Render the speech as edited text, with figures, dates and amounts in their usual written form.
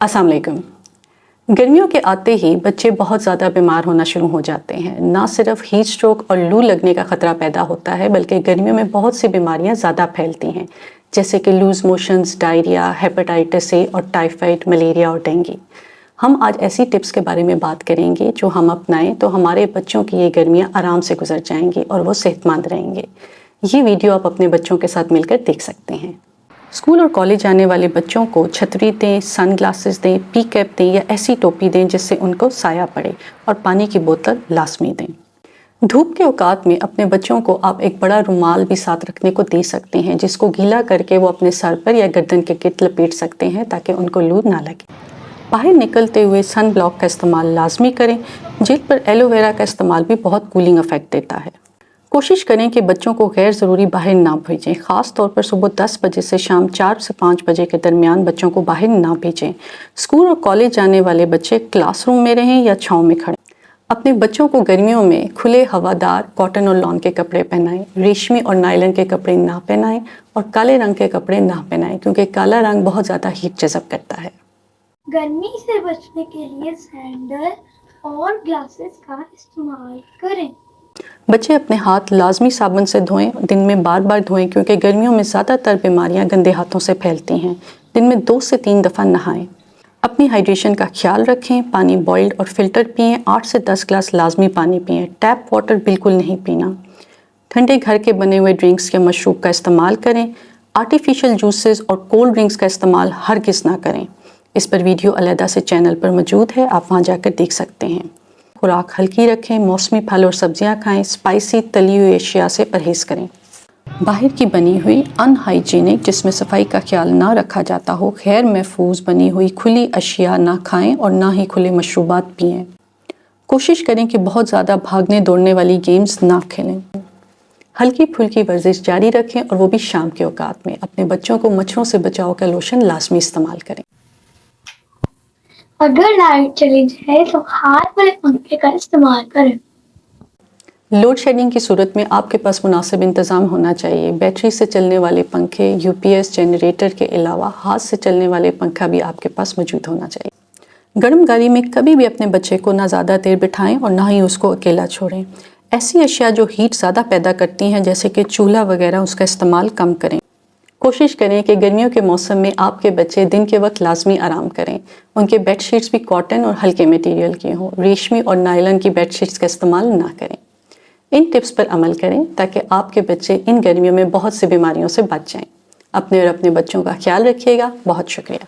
अस्सलाम वालेकुम। गर्मियों के आते ही बच्चे बहुत ज़्यादा बीमार होना शुरू हो जाते हैं। ना सिर्फ हीट स्ट्रोक और लू लगने का ख़तरा पैदा होता है, बल्कि गर्मियों में बहुत सी बीमारियां ज़्यादा फैलती हैं, जैसे कि loose motions, diarrhoea, hepatitis A और टाइफाइड, मलेरिया और डेंगू। हम आज ऐसी टिप्स के बारे में बात करेंगे जो हम अपनाएं तो हमारे बच्चों की ये गर्मियाँ आराम से गुजर जाएंगी और वो सेहतमंद रहेंगे। ये वीडियो आप अपने बच्चों के साथ मिलकर देख सकते हैं। स्कूल और कॉलेज जाने वाले बच्चों को छतरी दें, सन ग्लासेस दें, पी कैप दें या ऐसी टोपी दें जिससे उनको साया पड़े, और पानी की बोतल लाजमी दें। धूप के औकात में अपने बच्चों को आप एक बड़ा रुमाल भी साथ रखने को दे सकते हैं, जिसको गीला करके वो अपने सर पर या गर्दन के गिर्द लपेट सकते हैं ताकि उनको लू ना लगे। बाहर निकलते हुए सन ब्लॉक का इस्तेमाल लाजमी करें। जिल्द पर एलोवेरा का इस्तेमाल भी बहुत कूलिंग इफेक्ट देता है। कोशिश करें कि बच्चों को गैर ज़रूरी बाहर ना भेजें, ख़ास तौर पर सुबह 10 बजे से शाम 4 से 5 बजे के दरमियान बच्चों को बाहर ना भेजें। स्कूल और कॉलेज जाने वाले बच्चे क्लासरूम में रहें या छाँव में खड़े। अपने बच्चों को गर्मियों में खुले हवादार कॉटन और लॉन के कपड़े पहनाएं, रेशमी और नायलन के कपड़े ना पहनाएं और काले रंग के कपड़े ना पहनाएं, क्योंकि काला रंग बहुत ज़्यादा हीट जज़ब करता है। गर्मी से बचने के लिए सैंडल और ग्लासेस का इस्तेमाल करें। बच्चे अपने हाथ लाजमी साबुन से धोएं, दिन में बार बार धोएं, क्योंकि गर्मियों में ज़्यादातर बीमारियां गंदे हाथों से फैलती हैं। दिन में 2 से 3 दफ़ा नहाएं। अपनी हाइड्रेशन का ख्याल रखें। पानी बॉइल्ड और फिल्टर पिएं। 8 से 10 ग्लास लाजमी पानी पिएं। टैप वाटर बिल्कुल नहीं पीना। ठंडे घर के बने हुए ड्रिंक्स या मशरूब का इस्तेमाल करें। आर्टिफिशियल जूसेस और कोल्ड ड्रिंक्स का इस्तेमाल हरगिज़ ना करें। इस पर वीडियो अलहदा से चैनल पर मौजूद है, आप वहाँ जाकर देख सकते हैं। खुराक हल्की रखें। मौसमी फल और सब्जियां खाएं। स्पाइसी तली हुई अशिया से परहेज करें। बाहर की बनी हुई अनहाइजीनिक, जिसमें सफाई का ख्याल ना रखा जाता हो, गैर महफूज बनी हुई खुली अशिया ना खाएं और ना ही खुले मशरूबात पिएं। कोशिश करें कि बहुत ज़्यादा भागने दौड़ने वाली गेम्स ना खेलें। हल्की फुल्की वर्जिश जारी रखें, और वो भी शाम के औकात में। अपने बच्चों को मच्छरों से बचाव का लोशन लाजमी इस्तेमाल करें। अगर लाइट चली जाए तो हाथ वाले पंखे का इस्तेमाल करें। लोड शेडिंग की सूरत में आपके पास मुनासिब इंतज़ाम होना चाहिए। बैटरी से चलने वाले पंखे, यूपीएस जनरेटर के अलावा हाथ से चलने वाले पंखा भी आपके पास मौजूद होना चाहिए। गर्म गाड़ी में कभी भी अपने बच्चे को ना ज़्यादा देर बिठाएं और ना ही उसको अकेला छोड़ें। ऐसी अशिया जो हीट ज़्यादा पैदा करती हैं, जैसे कि चूल्हा वगैरह, उसका इस्तेमाल कम करें। कोशिश करें कि गर्मियों के मौसम में आपके बच्चे दिन के वक्त लाजमी आराम करें। उनके बेडशीट्स भी कॉटन और हल्के मटेरियल की हों। रेशमी और नायलन की बेडशीट्स का इस्तेमाल ना करें। इन टिप्स पर अमल करें ताकि आपके बच्चे इन गर्मियों में बहुत सी बीमारियों से बच जाएं। अपने और अपने बच्चों का ख्याल रखिएगा। बहुत शुक्रिया।